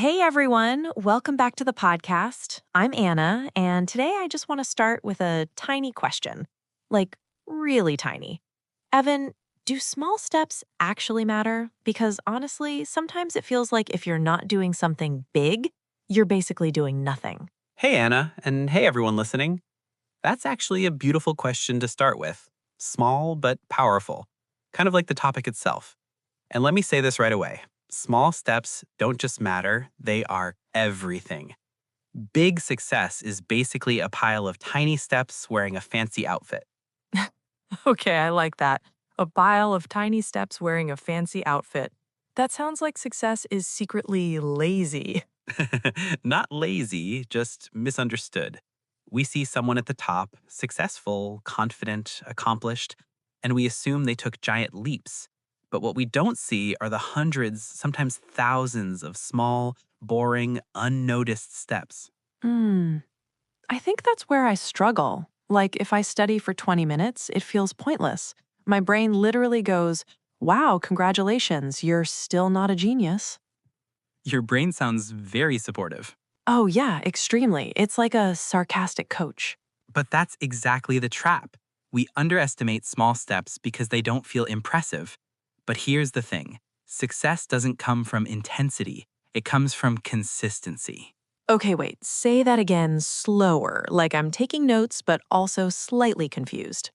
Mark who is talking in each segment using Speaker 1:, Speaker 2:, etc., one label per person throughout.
Speaker 1: Hey everyone, welcome back to the podcast. I'm Anna, and today I just want to start with a tiny question. Like, really tiny. Evan, do small steps actually matter? Because honestly, sometimes it feels like if you're not doing something big, you're basically doing nothing.
Speaker 2: Hey, Anna, and hey, everyone listening. That's actually a beautiful question to start with. Small but powerful, kind of like the topic itself. And let me say this right away. Small steps don't just matter, they are everything. Big success is basically a pile of tiny steps wearing a fancy outfit.
Speaker 1: Okay, I like that. A pile of tiny steps wearing a fancy outfit. That sounds like success is secretly lazy.
Speaker 2: Not lazy, just misunderstood. We see someone at the top, successful, confident, accomplished, and we assume they took giant leaps. But what we don't see are the hundreds, sometimes thousands of small, boring, unnoticed steps.
Speaker 1: Hmm. I think that's where I struggle. Like, if I study for 20 minutes, it feels pointless. My brain literally goes, wow, congratulations, you're still not a genius.
Speaker 2: Your brain sounds very supportive.
Speaker 1: Oh, yeah, extremely. It's like a sarcastic coach.
Speaker 2: But that's exactly the trap. We underestimate small steps because they don't feel impressive. But here's the thing, success doesn't come from intensity, it comes from consistency.
Speaker 1: Okay, wait, say that again slower, like I'm taking notes, but also slightly confused.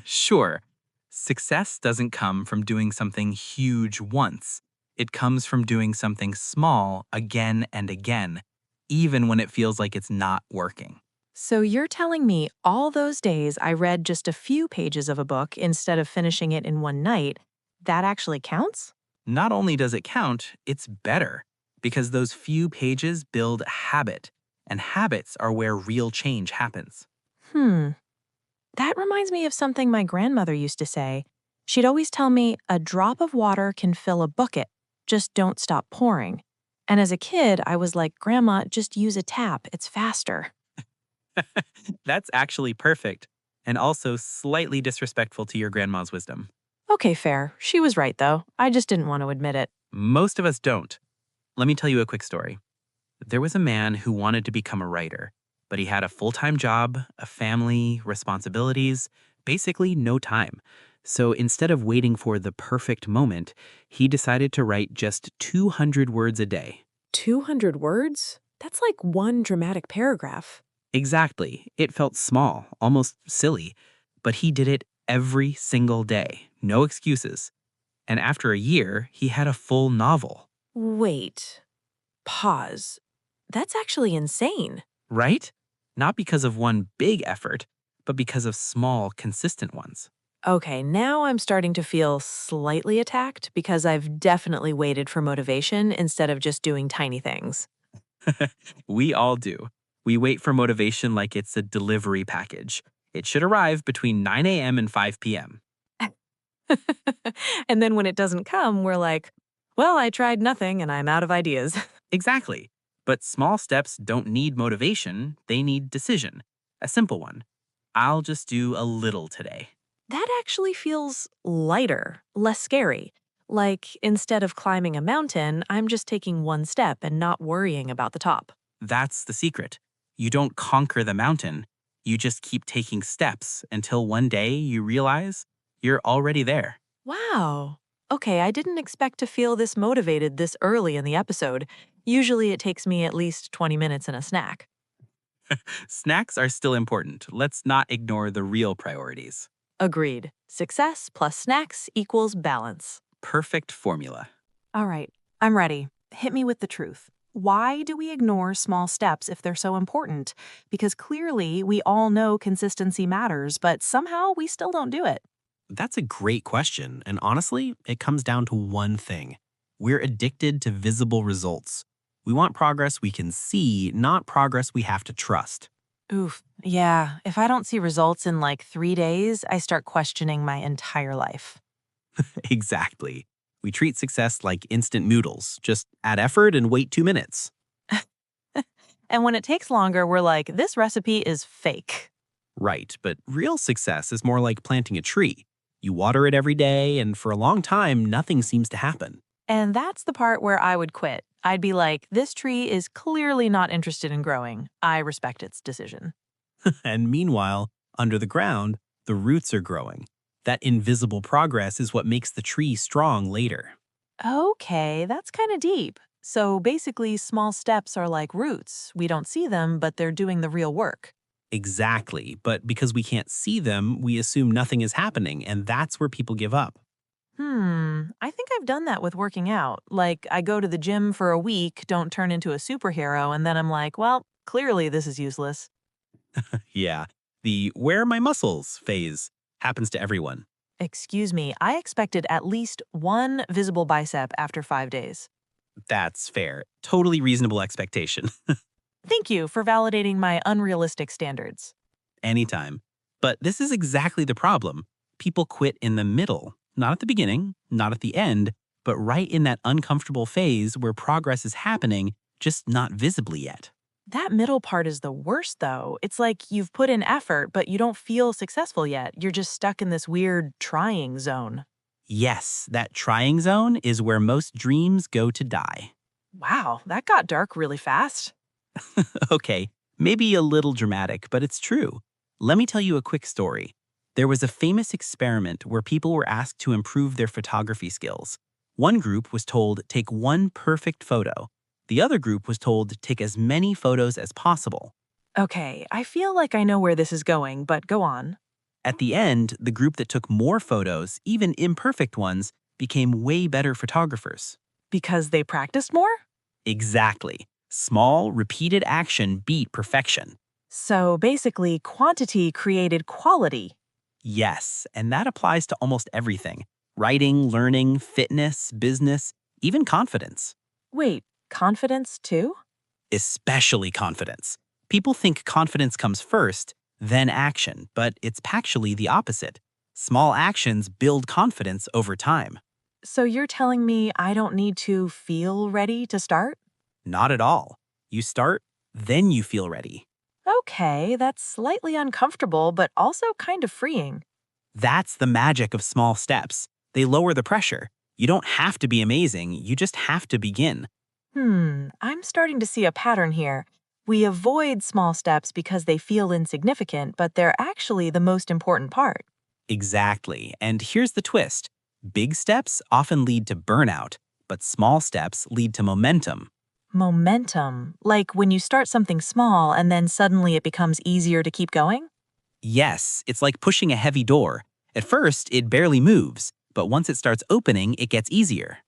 Speaker 2: Sure, success doesn't come from doing something huge once, it comes from doing something small again and again, even when it feels like it's not working.
Speaker 1: So you're telling me all those days I read just a few pages of a book instead of finishing it in one night, that actually counts?
Speaker 2: Not only does it count, it's better because those few pages build habit, and habits are where real change happens.
Speaker 1: Hmm. That reminds me of something my grandmother used to say. She'd always tell me, a drop of water can fill a bucket, just don't stop pouring. And as a kid, I was like, Grandma, just use a tap, it's faster.
Speaker 2: That's actually perfect, and also slightly disrespectful to your grandma's wisdom.
Speaker 1: Okay, fair. She was right, though. I just didn't want to admit it.
Speaker 2: Most of us don't. Let me tell you a quick story. There was a man who wanted to become a writer, but he had a full time job, a family, responsibilities, basically no time. So instead of waiting for the perfect moment, he decided to write just 200 words a day.
Speaker 1: 200 words? That's like one dramatic paragraph.
Speaker 2: Exactly. It felt small, almost silly, but he did it every single day, no excuses. And after a year, he had a full novel,
Speaker 1: Wait, pause. That's actually insane.
Speaker 2: right? Not because of one big effort, but because of small, consistent ones.
Speaker 1: Okay, now I'm starting to feel slightly attacked because I've definitely waited for motivation instead of just doing tiny things.
Speaker 2: We all do. We wait for motivation like it's a delivery package. It should arrive between 9 a.m. and 5 p.m.
Speaker 1: And then when it doesn't come, we're like, well, I tried nothing and I'm out of ideas.
Speaker 2: Exactly. But small steps don't need motivation, they need decision. A simple one. I'll just do a little today.
Speaker 1: That actually feels lighter, less scary. Like instead of climbing a mountain, I'm just taking one step and not worrying about the top.
Speaker 2: That's the secret. You don't conquer the mountain, you just keep taking steps until one day you realize you're already there.
Speaker 1: Wow. Okay, I didn't expect to feel this motivated this early in the episode. Usually it takes me at least 20 minutes and a snack.
Speaker 2: Snacks are still important. Let's not ignore the real priorities.
Speaker 1: Agreed. Success plus snacks equals balance.
Speaker 2: Perfect formula.
Speaker 1: All right, I'm ready. Hit me with the truth. Why do we ignore small steps if they're so important? Because clearly we all know consistency matters, but somehow we still don't do it.
Speaker 3: That's a great question, and honestly, it comes down to one thing. We're addicted to visible results. We want progress we can see, not progress we have to trust.
Speaker 1: Oof, yeah. If I don't see results in like 3 days, I start questioning my entire life.
Speaker 3: Exactly. We treat success like instant noodles. Just add effort and wait 2 minutes.
Speaker 1: And when it takes longer, we're like, this recipe is fake.
Speaker 3: Right, but real success is more like planting a tree. You water it every day, and for a long time, nothing seems to happen.
Speaker 1: And that's the part where I would quit. I'd be like, this tree is clearly not interested in growing. I respect its decision.
Speaker 3: And meanwhile, under the ground, the roots are growing. That invisible progress is what makes the tree strong later.
Speaker 1: Okay, that's kind of deep. So basically, small steps are like roots. We don't see them, but they're doing the real work.
Speaker 3: Exactly. But because we can't see them, we assume nothing is happening, and that's where people give up.
Speaker 1: I think I've done that with working out. Like, I go to the gym for a week, don't turn into a superhero, and then I'm like, well, clearly this is useless.
Speaker 3: Yeah. The where are my muscles phase happens to everyone.
Speaker 1: Excuse me, I expected at least one visible bicep after 5 days.
Speaker 3: That's fair. Totally reasonable expectation.
Speaker 1: Thank you for validating my unrealistic standards.
Speaker 3: Anytime. But this is exactly the problem. People quit in the middle, not at the beginning, not at the end, but right in that uncomfortable phase where progress is happening, just not visibly yet.
Speaker 1: That middle part is the worst, though. It's like you've put in effort, but you don't feel successful yet. You're just stuck in this weird trying zone.
Speaker 3: Yes, that trying zone is where most dreams go to die.
Speaker 1: Wow, that got dark really fast.
Speaker 3: Okay, maybe a little dramatic, but it's true. Let me tell you a quick story. There was a famous experiment where people were asked to improve their photography skills. One group was told, take one perfect photo. The other group was told, take as many photos as possible.
Speaker 1: Okay, I feel like I know where this is going, but go on.
Speaker 3: At the end, the group that took more photos, even imperfect ones, became way better photographers.
Speaker 1: Because they practiced more?
Speaker 3: Exactly. Small, repeated action beat perfection.
Speaker 1: So basically, quantity created quality.
Speaker 3: Yes, and that applies to almost everything. Writing, learning, fitness, business, even confidence.
Speaker 1: Wait, confidence too?
Speaker 3: Especially confidence. People think confidence comes first, then action, but it's actually the opposite. Small actions build confidence over time.
Speaker 1: So you're telling me I don't need to feel ready to start?
Speaker 3: Not at all. You start, then you feel ready.
Speaker 1: Okay, that's slightly uncomfortable, but also kind of freeing.
Speaker 3: That's the magic of small steps. They lower the pressure. You don't have to be amazing, you just have to begin.
Speaker 1: I'm starting to see a pattern here. We avoid small steps because they feel insignificant, but they're actually the most important part.
Speaker 3: Exactly. And here's the twist. Big steps often lead to burnout, but small steps lead to momentum.
Speaker 1: Momentum, like when you start something small and then suddenly it becomes easier to keep going?
Speaker 3: Yes, it's like pushing a heavy door. At first, it barely moves, but once it starts opening, it gets easier.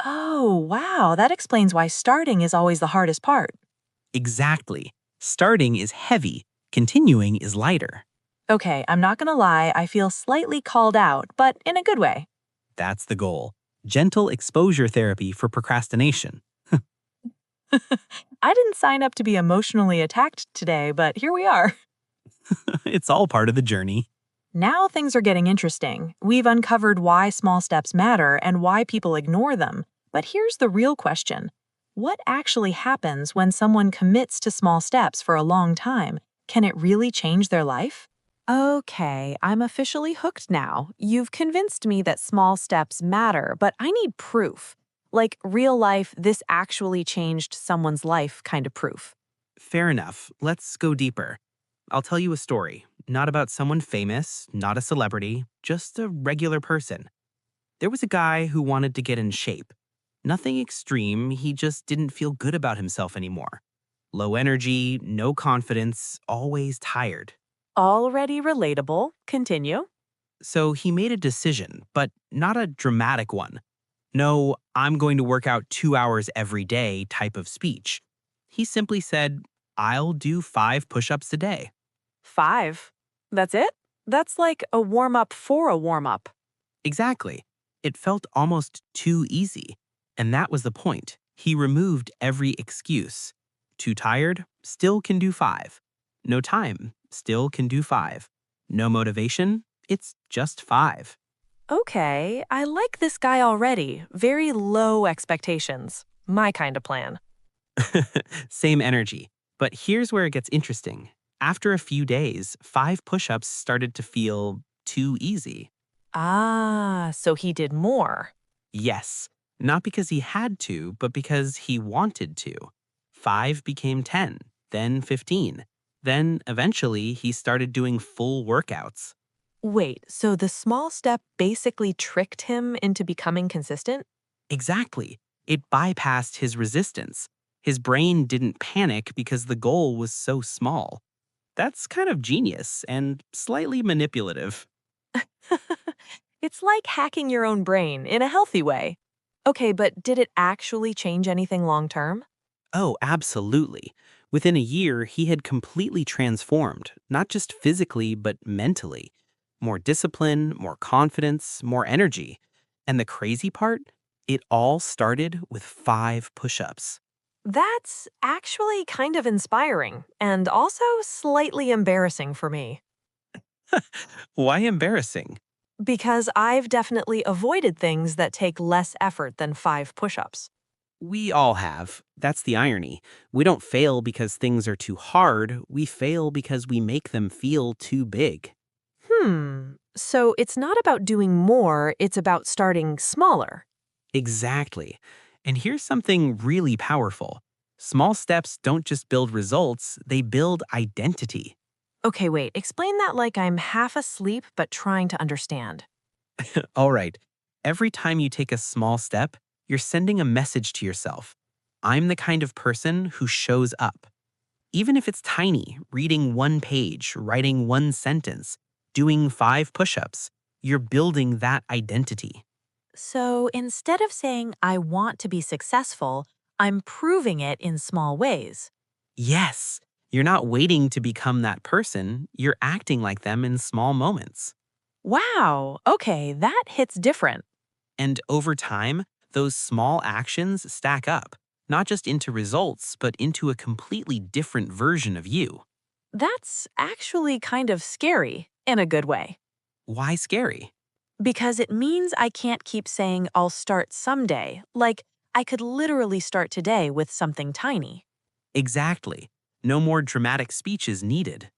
Speaker 1: Oh, wow, that explains why starting is always the hardest part.
Speaker 3: Exactly. Starting is heavy, continuing is lighter.
Speaker 1: Okay, I'm not gonna lie, I feel slightly called out, but in a good way.
Speaker 3: That's the goal. Gentle exposure therapy for procrastination.
Speaker 1: I didn't sign up to be emotionally attacked today, but here we are.
Speaker 3: It's all part of the journey.
Speaker 1: Now things are getting interesting. We've uncovered why small steps matter and why people ignore them. But here's the real question. What actually happens when someone commits to small steps for a long time? Can it really change their life? Okay, I'm officially hooked now. You've convinced me that small steps matter, but I need proof. Like real life, this actually changed someone's life kind of proof.
Speaker 2: Fair enough. Let's go deeper. I'll tell you a story, not about someone famous, not a celebrity, just a regular person. There was a guy who wanted to get in shape. Nothing extreme, he just didn't feel good about himself anymore. Low energy, no confidence, always tired.
Speaker 1: Already relatable. Continue.
Speaker 2: So he made a decision, but not a dramatic one. No, I'm going to work out 2 hours every day type of speech. He simply said, I'll do 5 push-ups a day.
Speaker 1: 5. That's it? That's like a warm-up for a warm-up.
Speaker 2: Exactly. It felt almost too easy. And that was the point. He removed every excuse. Too tired? Still can do 5. No time? Still can do 5. No motivation? It's just 5.
Speaker 1: Okay, I like this guy already. Very low expectations. My kind of plan.
Speaker 2: Same energy. But here's where it gets interesting. After a few days, 5 push-ups started to feel too easy.
Speaker 1: Ah, so he did more.
Speaker 2: Yes.
Speaker 3: Not because he had to, but because he wanted to. 5 became 10, then 15. Then, eventually, he started doing full workouts.
Speaker 1: Wait, so the small step basically tricked him into becoming consistent?
Speaker 3: Exactly. It bypassed his resistance. His brain didn't panic because the goal was so small. That's kind of genius and slightly manipulative.
Speaker 1: It's like hacking your own brain in a healthy way. Okay, but did it actually change anything long term?
Speaker 3: Oh, absolutely. Within a year, he had completely transformed, not just physically, but mentally. More discipline, more confidence, more energy. And the crazy part? It all started with 5 push ups.
Speaker 1: That's actually kind of inspiring and also slightly embarrassing for me
Speaker 3: Why embarrassing?
Speaker 1: because I've definitely avoided things that take less effort than 5 push ups.
Speaker 3: We all have. That's the irony. We don't fail because things are too hard, we fail because we make them feel too big.
Speaker 1: So it's not about doing more, it's about starting smaller.
Speaker 3: Exactly. And here's something really powerful. Small steps don't just build results, they build identity.
Speaker 1: Okay, wait, explain that like I'm half asleep but trying to understand.
Speaker 3: All right, every time you take a small step, you're sending a message to yourself. I'm the kind of person who shows up. Even if it's tiny, reading 1 page, writing 1 sentence, doing 5 push ups, you're building that identity.
Speaker 1: So instead of saying I want to be successful, I'm proving it in small ways.
Speaker 3: Yes, you're not waiting to become that person, you're acting like them in small moments.
Speaker 1: Wow, okay, that hits different.
Speaker 3: And over time, those small actions stack up, not just into results, but into a completely different version of you.
Speaker 1: That's actually kind of scary in a good way.
Speaker 3: Why scary?
Speaker 1: Because it means I can't keep saying I'll start someday. Like, I could literally start today with something tiny.
Speaker 3: Exactly. No more dramatic speeches needed.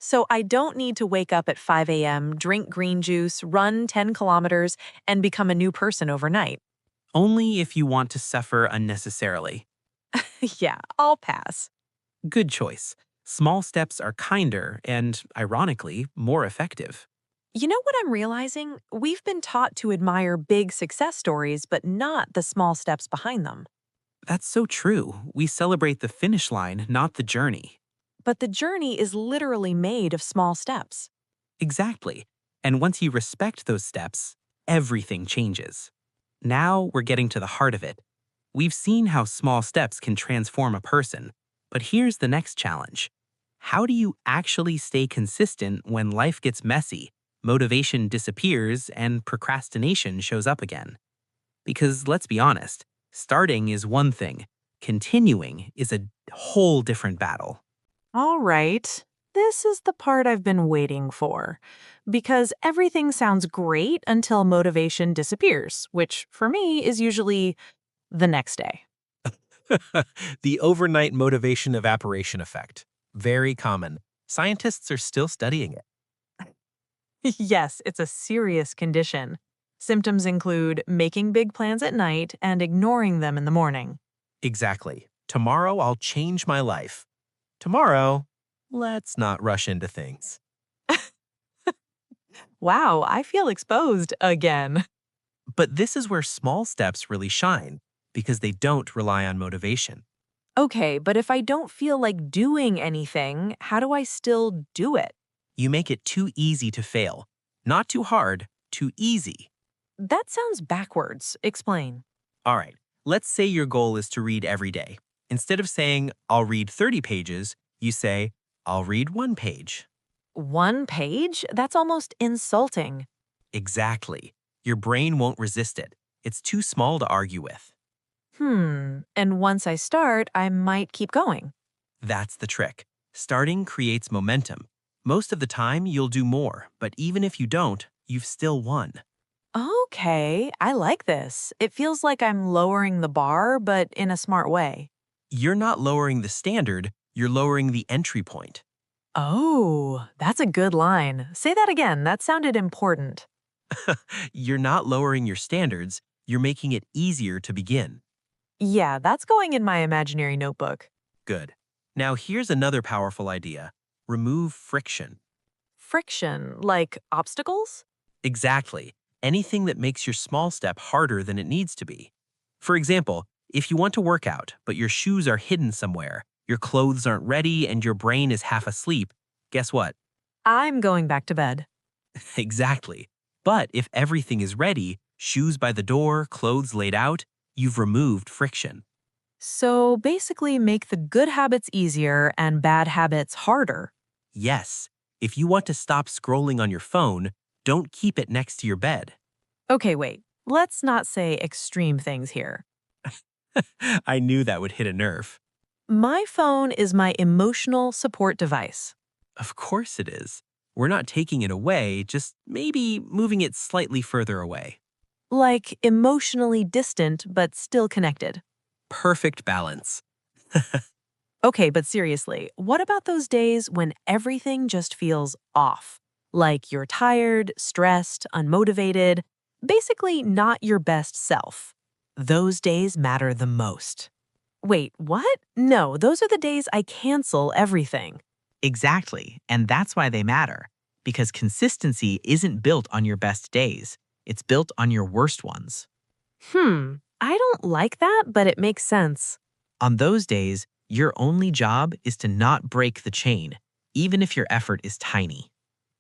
Speaker 1: So I don't need to wake up at 5 a.m., drink green juice, run 10 kilometers, and become a new person overnight.
Speaker 3: Only if you want to suffer unnecessarily.
Speaker 1: Yeah, I'll pass.
Speaker 3: Good choice. Small steps are kinder and, ironically, more effective.
Speaker 1: You know what I'm realizing? We've been taught to admire big success stories, but not the small steps behind them.
Speaker 3: That's so true. We celebrate the finish line, not the journey.
Speaker 1: But the journey is literally made of small steps.
Speaker 3: Exactly. And once you respect those steps, everything changes. Now we're getting to the heart of it. We've seen how small steps can transform a person, but here's the next challenge. How do you actually stay consistent when life gets messy, motivation disappears, and procrastination shows up again? Because let's be honest, starting is one thing, continuing is a whole different battle.
Speaker 1: All right, this is the part I've been waiting for. Because everything sounds great until motivation disappears, which for me is usually the next day.
Speaker 4: The overnight motivation evaporation effect. Very common. Scientists are still studying it.
Speaker 1: Yes, it's a serious condition. Symptoms include making big plans at night and ignoring them in the morning.
Speaker 4: Exactly. Tomorrow I'll change my life. Tomorrow, let's not rush into things.
Speaker 1: Wow, I feel exposed again.
Speaker 4: But this is where small steps really shine because they don't rely on motivation.
Speaker 1: Okay, but if I don't feel like doing anything, how do I still do it?
Speaker 4: You make it too easy to fail. Not too hard, too easy.
Speaker 1: That sounds backwards. Explain.
Speaker 4: All right, let's say your goal is to read every day. Instead of saying, I'll read 30 pages, you say, I'll read 1 page.
Speaker 1: 1 page? That's almost insulting.
Speaker 4: Exactly. Your brain won't resist it. It's too small to argue with.
Speaker 1: And once I start, I might keep going.
Speaker 4: That's the trick. Starting creates momentum. Most of the time, you'll do more, but even if you don't, you've still won.
Speaker 1: Okay, I like this. It feels like I'm lowering the bar, but in a smart way.
Speaker 4: You're not lowering the standard, you're lowering the entry point.
Speaker 1: Oh, that's a good line. Say that again. That sounded important.
Speaker 4: You're not lowering your standards, You're making it easier to begin.
Speaker 1: Yeah, that's going in my imaginary notebook.
Speaker 4: Good. Now here's another powerful idea. Remove friction.
Speaker 1: Friction, like obstacles?
Speaker 4: Exactly. Anything that makes your small step harder than it needs to be. For example, if you want to work out, but your shoes are hidden somewhere, your clothes aren't ready, and your brain is half asleep, guess what?
Speaker 1: I'm going back to bed.
Speaker 4: Exactly. But if everything is ready, shoes by the door, clothes laid out, you've removed friction.
Speaker 1: So basically, make the good habits easier and bad habits harder.
Speaker 4: Yes, if you want to stop scrolling on your phone, don't keep it next to your bed.
Speaker 1: Okay, wait. Let's not say extreme things here.
Speaker 4: I knew that would hit a nerve.
Speaker 1: My phone is my emotional support device.
Speaker 4: Of course it is. We're not taking it away, just maybe moving it slightly further away.
Speaker 1: Like emotionally distant but still connected.
Speaker 4: Perfect balance.
Speaker 1: Okay, but seriously, what about those days when everything just feels off? Like you're tired, stressed, unmotivated, basically not your best self. Those days matter the most. Wait, what? No, those are the days I cancel everything.
Speaker 3: Exactly, and that's why they matter. Because consistency isn't built on your best days, it's built on your worst ones.
Speaker 1: I don't like that, but it makes sense.
Speaker 3: On those days, your only job is to not break the chain, even if your effort is tiny.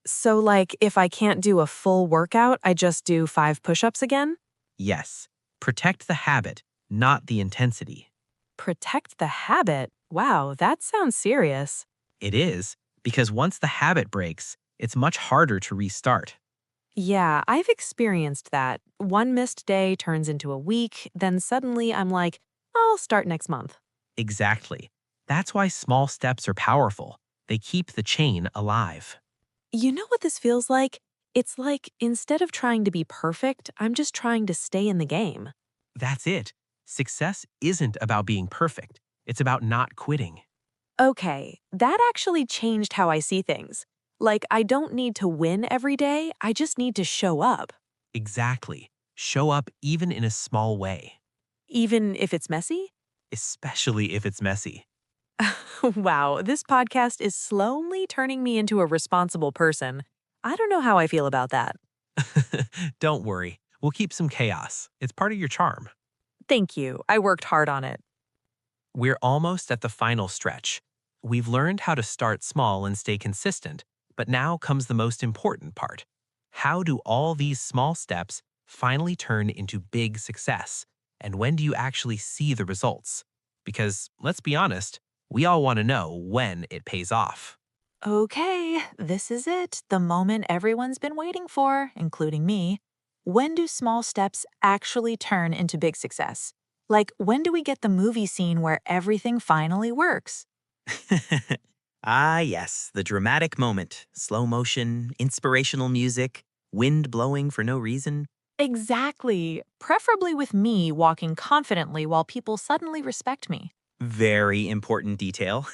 Speaker 1: So, like, if I can't do a full workout, I just do 5 push ups again?
Speaker 3: Yes, protect the habit, not the intensity.
Speaker 1: Protect the habit? Wow, that sounds serious.
Speaker 3: It is, because once the habit breaks, it's much harder to restart.
Speaker 1: Yeah, I've experienced that. One missed day turns into a week, then suddenly I'm like, I'll start next month.
Speaker 3: Exactly. That's why small steps are powerful. They keep the chain alive.
Speaker 1: You know what this feels like? It's like instead of trying to be perfect, I'm just trying to stay in the game.
Speaker 3: That's it. Success isn't about being perfect. It's about not quitting.
Speaker 1: Okay, that actually changed how I see things. Like, I don't need to win every day, I just need to show up.
Speaker 3: Exactly. Show up even in a small way,
Speaker 1: Even if it's messy?
Speaker 3: especially if it's messy.
Speaker 1: Wow, this podcast is slowly turning me into a responsible person. I don't know how I feel about that.
Speaker 3: Don't worry. We'll keep some chaos. It's part of your charm.
Speaker 1: Thank you. I worked hard on it.
Speaker 4: We're almost at the final stretch. We've learned how to start small and stay consistent, but now comes the most important part. How do all these small steps finally turn into big success? And when do you actually see the results? Because, let's be honest, we all want to know when it pays off.
Speaker 1: Okay, this is it. The moment everyone's been waiting for, including me. When do small steps actually turn into big success? Like, when do we get the movie scene where everything finally works?
Speaker 3: Ah, yes, the dramatic moment. Slow motion, inspirational music, wind blowing for no reason.
Speaker 1: Exactly. Preferably with me walking confidently while people suddenly respect me.
Speaker 3: Very important detail.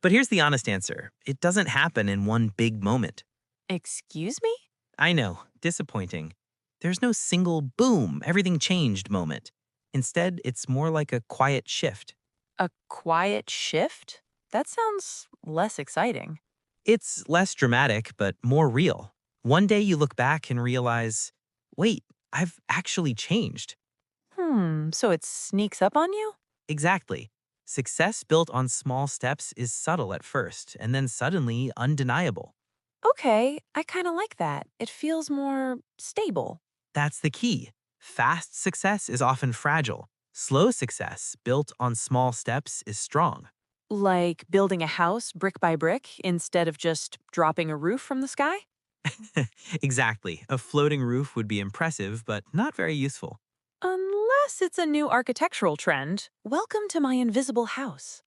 Speaker 3: But here's the honest answer. It doesn't happen in one big moment.
Speaker 1: Excuse me?
Speaker 3: I know, disappointing. There's no single boom, everything changed moment. Instead, it's more like a quiet shift.
Speaker 1: A quiet shift? That sounds less exciting.
Speaker 3: It's less dramatic, but more real. One day you look back and realize, wait, I've actually changed.
Speaker 1: So it sneaks up on you?
Speaker 3: Exactly. Success built on small steps is subtle at first, and then suddenly undeniable.
Speaker 1: Okay, I kind of like that. It feels more stable.
Speaker 3: That's the key. Fast success is often fragile. Slow success, built on small steps, is strong.
Speaker 1: Like building a house brick by brick instead of just dropping a roof from the sky?
Speaker 3: Exactly. A floating roof would be impressive, but not very useful.
Speaker 1: Unless it's a new architectural trend. Welcome to my invisible house.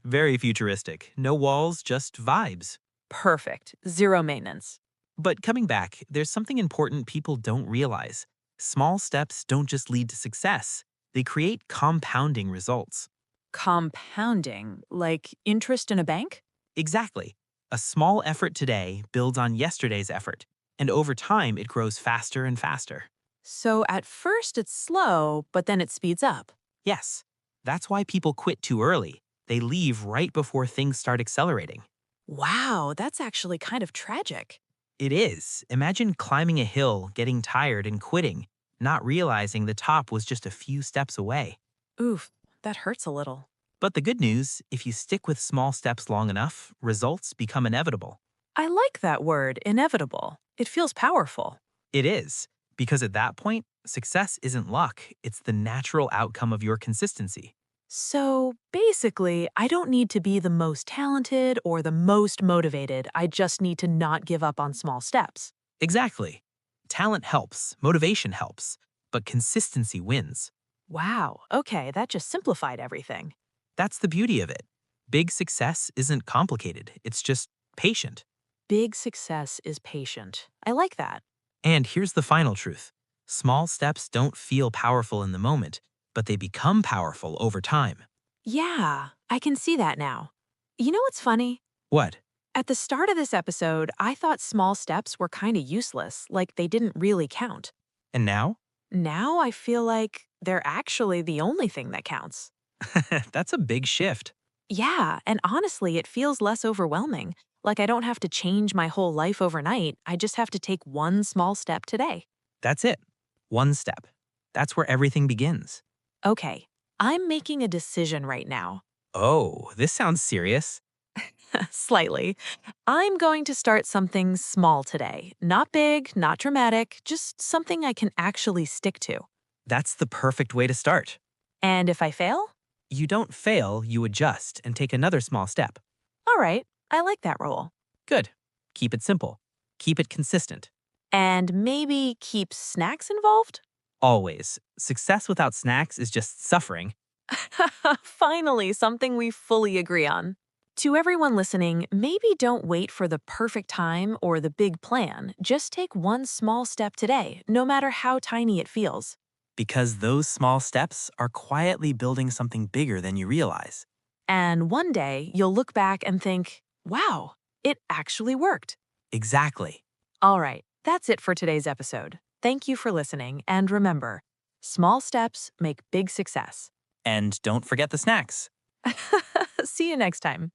Speaker 3: Very futuristic. No walls, just vibes.
Speaker 1: Perfect. Zero maintenance.
Speaker 3: But coming back, there's something important people don't realize. Small steps don't just lead to success, they create compounding results.
Speaker 1: Compounding, like interest in a bank?
Speaker 3: Exactly. A small effort today builds on yesterday's effort, and over time it grows faster and faster.
Speaker 1: So at first it's slow, but then it speeds up.
Speaker 4: Yes, that's why people quit too early. They leave right before things start accelerating.
Speaker 1: Wow, that's actually kind of tragic.
Speaker 4: It is. Imagine climbing a hill, getting tired, and quitting, not realizing the top was just a few steps away.
Speaker 1: Oof, that hurts a little.
Speaker 4: But the good news, if you stick with small steps long enough, results become inevitable.
Speaker 1: I like that word, inevitable. It feels powerful.
Speaker 4: It is, because at that point, success isn't luck, it's the natural outcome of your consistency.
Speaker 1: So basically, I don't need to be the most talented or the most motivated. I just need to not give up on small steps.
Speaker 4: Exactly. Talent helps, motivation helps, but consistency wins.
Speaker 1: Wow, okay, that just simplified everything.
Speaker 4: That's the beauty of it. Big success isn't complicated, it's just patient.
Speaker 1: Big success is patient. I like that.
Speaker 4: And here's the final truth. Small steps don't feel powerful in the moment, but they become powerful over time.
Speaker 1: Yeah, I can see that now. You know what's funny?
Speaker 4: What?
Speaker 1: At the start of this episode, I thought small steps were kind of useless, like they didn't really count.
Speaker 4: And now?
Speaker 1: Now I feel like they're actually the only thing that counts.
Speaker 4: That's a big shift.
Speaker 1: Yeah, and honestly, it feels less overwhelming. Like I don't have to change my whole life overnight. I just have to take one small step today.
Speaker 4: That's it. One step. That's where everything begins.
Speaker 1: Okay, I'm making a decision right now.
Speaker 4: Oh, this sounds serious.
Speaker 1: Slightly. I'm going to start something small today. Not big, not dramatic, just something I can actually stick to.
Speaker 4: That's the perfect way to start.
Speaker 1: And if I fail?
Speaker 4: You don't fail, you adjust and take another small step.
Speaker 1: All right, I like that rule.
Speaker 4: Good. Keep it simple. Keep it consistent.
Speaker 1: And maybe keep snacks involved?
Speaker 4: Always. Success without snacks is just suffering.
Speaker 1: Finally, something we fully agree on. To everyone listening, maybe don't wait for the perfect time or the big plan. Just take one small step today, no matter how tiny it feels.
Speaker 3: Because those small steps are quietly building something bigger than you realize.
Speaker 1: And one day, you'll look back and think, wow, it actually worked.
Speaker 3: Exactly.
Speaker 1: All right, that's it for today's episode. Thank you for listening, and remember, small steps make big success.
Speaker 3: And don't forget the snacks.
Speaker 1: See you next time.